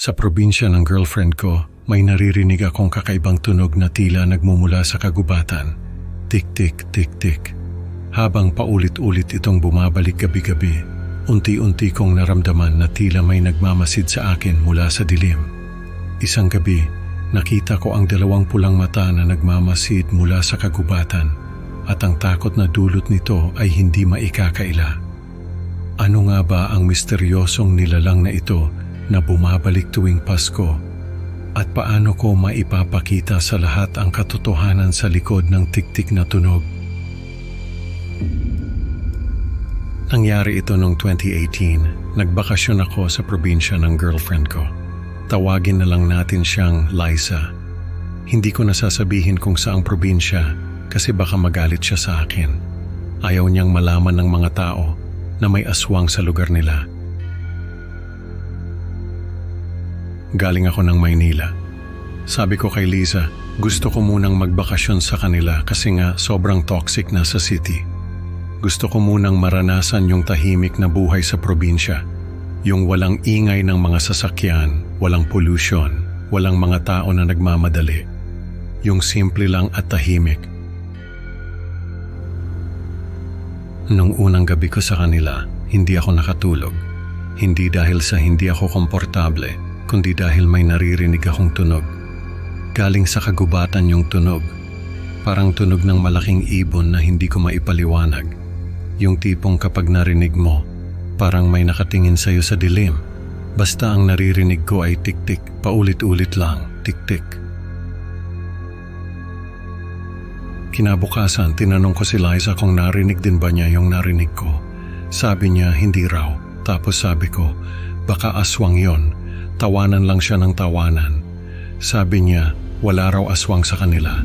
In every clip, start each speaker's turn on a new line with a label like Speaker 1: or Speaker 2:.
Speaker 1: Sa probinsya ng girlfriend ko, may naririnig akong kakaibang tunog na tila nagmumula sa kagubatan. Tik-tik, tik-tik. Habang paulit-ulit itong bumabalik gabi-gabi, unti-unti kong naramdaman na tila may nagmamasid sa akin mula sa dilim. Isang gabi, nakita ko ang dalawang pulang mata na nagmamasid mula sa kagubatan at ang takot na dulot nito ay hindi maikakaila. Ano nga ba ang misteryosong nilalang na ito na bumabalik tuwing Pasko? At paano ko maipapakita sa lahat ang katotohanan sa likod ng tik-tik na tunog? Nangyari ito noong 2018. Nagbakasyon ako sa probinsya ng girlfriend ko. Tawagin na lang natin siyang Liza. Hindi ko nasasabihin kung saang probinsya kasi baka magalit siya sa akin. Ayaw niyang malaman ng mga tao na may aswang sa lugar nila. Galing ako ng Maynila. Sabi ko kay Liza, gusto ko munang magbakasyon sa kanila kasi nga sobrang toxic na sa city. Gusto ko munang maranasan yung tahimik na buhay sa probinsya. Yung walang ingay ng mga sasakyan, walang pollution, walang mga tao na nagmamadali. Yung simple lang at tahimik. Nung unang gabi ko sa kanila, hindi ako nakatulog. Hindi dahil sa hindi ako komportable, kundi dahil may naririnig akong tunog. Galing sa kagubatan yung tunog. Parang tunog ng malaking ibon na hindi ko maipaliwanag. Yung tipong kapag narinig mo, parang may nakatingin sa'yo sa dilim. Basta ang naririnig ko ay tik-tik, paulit-ulit lang, tik-tik. Kinabukasan, tinanong ko si Liza kung narinig din ba niya yung narinig ko. Sabi niya, hindi raw. Tapos sabi ko, baka aswang yon. Tawanan lang siya ng tawanan. Sabi niya, wala raw aswang sa kanila.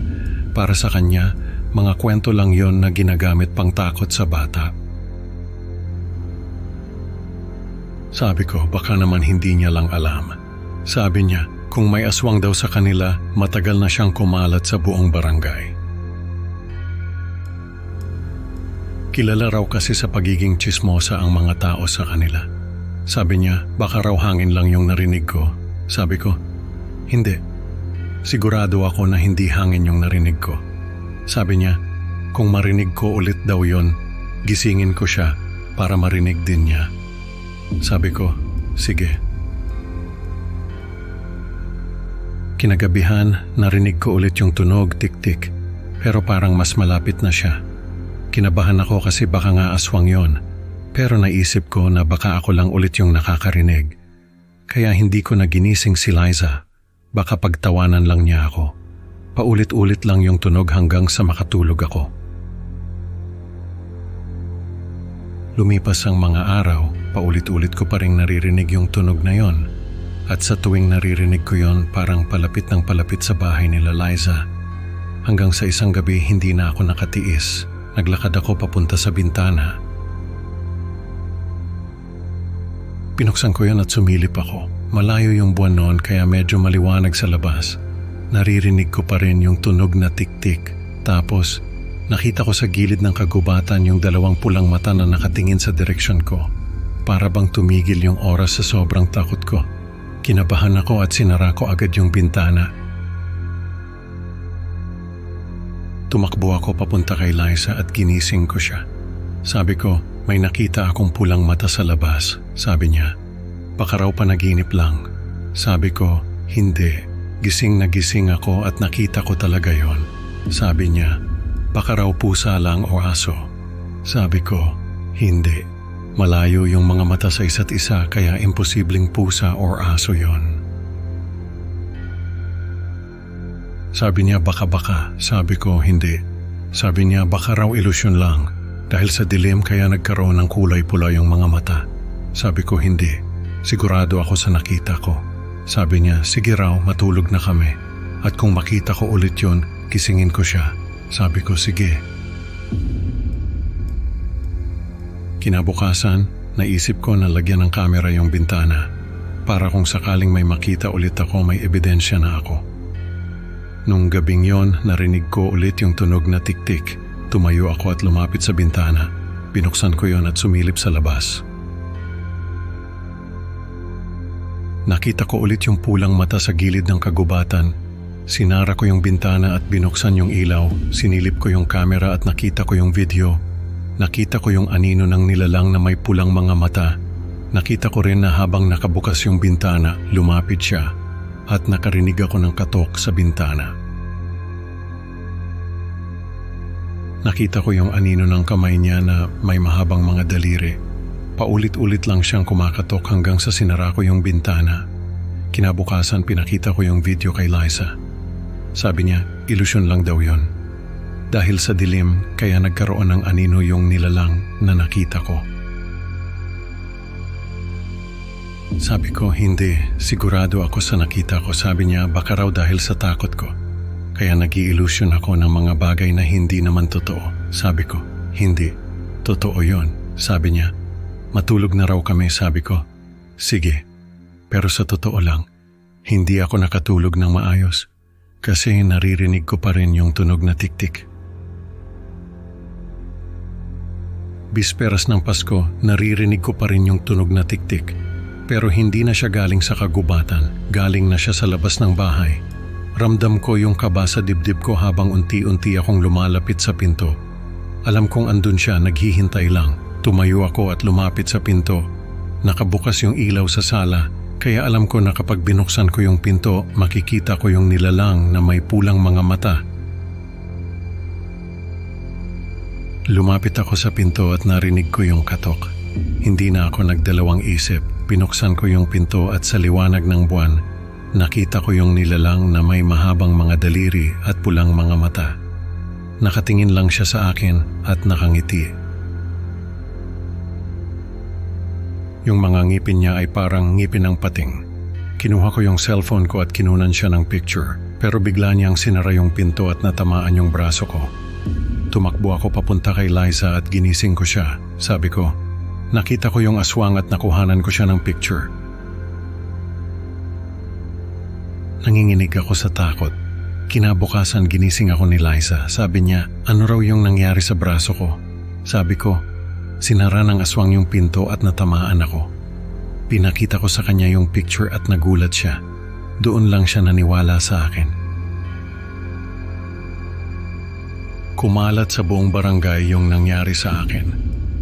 Speaker 1: Para sa kanya, mga kwento lang yon na ginagamit pang takot sa bata. Sabi ko, baka naman hindi niya lang alam. Sabi niya, kung may aswang daw sa kanila, matagal na siyang kumalat sa buong barangay. Kilala raw kasi sa pagiging tsismosa ang mga tao sa kanila. Sabi niya, baka raw hangin lang yung narinig ko. Sabi ko, hindi. Sigurado ako na hindi hangin yung narinig ko. Sabi niya, kung marinig ko ulit daw yon, gisingin ko siya para marinig din niya. Sabi ko, sige. Kinagabihan, narinig ko ulit yung tunog, tik-tik, pero parang mas malapit na siya. Kinabahan ako kasi baka nga aswang yon. Pero naisip ko na baka ako lang ulit yung nakakarinig. Kaya hindi ko na ginising si Liza. Baka pagtawanan lang niya ako. Paulit-ulit lang yung tunog hanggang sa makatulog ako. Lumipas ang mga araw, paulit-ulit ko pa rin naririnig yung tunog na yon. At sa tuwing naririnig ko yon, parang palapit ng palapit sa bahay nila Liza. Hanggang sa isang gabi hindi na ako nakatiis. Naglakad ako papunta sa bintana. Pinuksan ko yun at sumilip ako. Malayo yung buwan noon kaya medyo maliwanag sa labas. Naririnig ko pa rin yung tunog na tik-tik. Tapos, nakita ko sa gilid ng kagubatan yung dalawang pulang mata na nakatingin sa direksyon ko. Para bang tumigil yung oras sa sobrang takot ko. Kinabahan ako at sinara ko agad yung bintana. Tumakbo ako papunta kay Liza at ginising ko siya. Sabi ko, may nakita akong pulang mata sa labas. Sabi niya, baka raw panaginip lang. Sabi ko, hindi. Gising na gising ako at nakita ko talaga yon. Sabi niya, baka raw pusa lang o aso. Sabi ko, hindi. Malayo yung mga mata sa isa't isa kaya imposibleng pusa or aso yon. Sabi niya, baka. Sabi ko, hindi. Sabi niya, baka raw ilusyon lang. Dahil sa dilim kaya nagkaroon ng kulay pula yung mga mata. Sabi ko, hindi. Sigurado ako sa nakita ko. Sabi niya, sige raw, matulog na kami. At kung makita ko ulit yun, kisingin ko siya. Sabi ko, sige. Kinabukasan, naisip ko na lagyan ng kamera yung bintana. Para kung sakaling may makita ulit ako, may ebidensya na ako. Nung gabing yon, narinig ko ulit yung tunog na tik-tik. Tumayo ako at lumapit sa bintana. Binuksan ko yon at sumilip sa labas. Nakita ko ulit yung pulang mata sa gilid ng kagubatan. Sinara ko yung bintana at binuksan yung ilaw. Sinilip ko yung camera at nakita ko yung video. Nakita ko yung anino ng nilalang na may pulang mga mata. Nakita ko rin na habang nakabukas yung bintana, lumapit siya at nakarinig ako ng katok sa bintana. Nakita ko yung anino ng kamay niya na may mahabang mga daliri. Paulit-ulit lang siyang kumakatok hanggang sa sinara ko yung bintana. Kinabukasan pinakita ko yung video kay Liza. Sabi niya, ilusyon lang daw yun. Dahil sa dilim, kaya nagkaroon ng anino yung nilalang na nakita ko. Sabi ko, hindi. Sigurado ako sa nakita ko. Sabi niya, baka raw dahil sa takot ko. Kaya nag-i-illusion ako ng mga bagay na hindi naman totoo. Sabi ko, hindi. Totoo yon. Sabi niya, matulog na raw kami. Sabi ko, sige. Pero sa totoo lang, hindi ako nakatulog ng maayos. Kasi naririnig ko pa rin yung tunog na tiktik. Bisperas ng Pasko, naririnig ko pa rin yung tunog na tiktik. Pero hindi na siya galing sa kagubatan, galing na siya sa labas ng bahay. Ramdam ko yung kaba sa dibdib ko habang unti-unti akong lumalapit sa pinto. Alam kong andun siya, naghihintay lang. Tumayo ako at lumapit sa pinto. Nakabukas yung ilaw sa sala, kaya alam ko na kapag binuksan ko yung pinto, makikita ko yung nilalang na may pulang mga mata. Lumapit ako sa pinto at narinig ko yung katok. Hindi na ako nagdalawang isip. Pinuksan ko yung pinto at sa liwanag ng buwan, nakita ko yung nilalang na may mahabang mga daliri at pulang mga mata. Nakatingin lang siya sa akin at nakangiti. Yung mga ngipin niya ay parang ngipin ng pating. Kinuha ko yung cellphone ko at kinunan siya ng picture, pero bigla niyang sinara yung pinto at natamaan yung braso ko. Tumakbo ako papunta kay Liza at ginising ko siya. Sabi ko, nakita ko yung aswang at nakuhanan ko siya ng picture. Nanginginig ako sa takot. Kinabukasan ginising ako ni Liza. Sabi niya, ano raw yung nangyari sa braso ko? Sabi ko, sinara ng aswang yung pinto at natamaan ako. Pinakita ko sa kanya yung picture at nagulat siya. Doon lang siya naniwala sa akin. Kumalat sa buong barangay yung nangyari sa akin.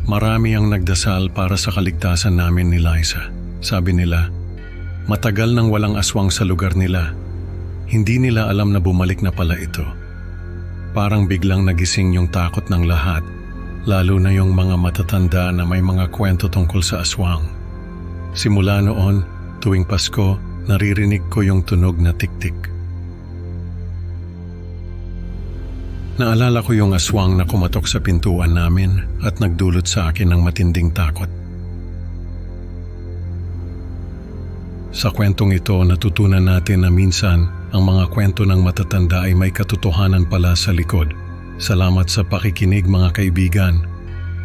Speaker 1: Marami ang nagdasal para sa kaligtasan namin ni Liza. Sabi nila, matagal nang walang aswang sa lugar nila. Hindi nila alam na bumalik na pala ito. Parang biglang nagising yung takot ng lahat, lalo na yung mga matatanda na may mga kwento tungkol sa aswang. Simula noon, tuwing Pasko, naririnig ko yung tunog na tiktik. Naalala ko yung aswang na kumatok sa pintuan namin at nagdulot sa akin ng matinding takot. Sa kwentong ito, natutunan natin na minsan ang mga kwento ng matatanda ay may katotohanan pala sa likod. Salamat sa pakikinig mga kaibigan.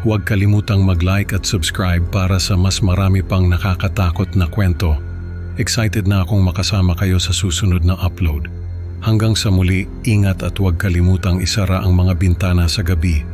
Speaker 1: Huwag kalimutang mag-like at subscribe para sa mas marami pang nakakatakot na kwento. Excited na akong makasama kayo sa susunod na upload. Hanggang sa muli, ingat at huwag kalimutang isara ang mga bintana sa gabi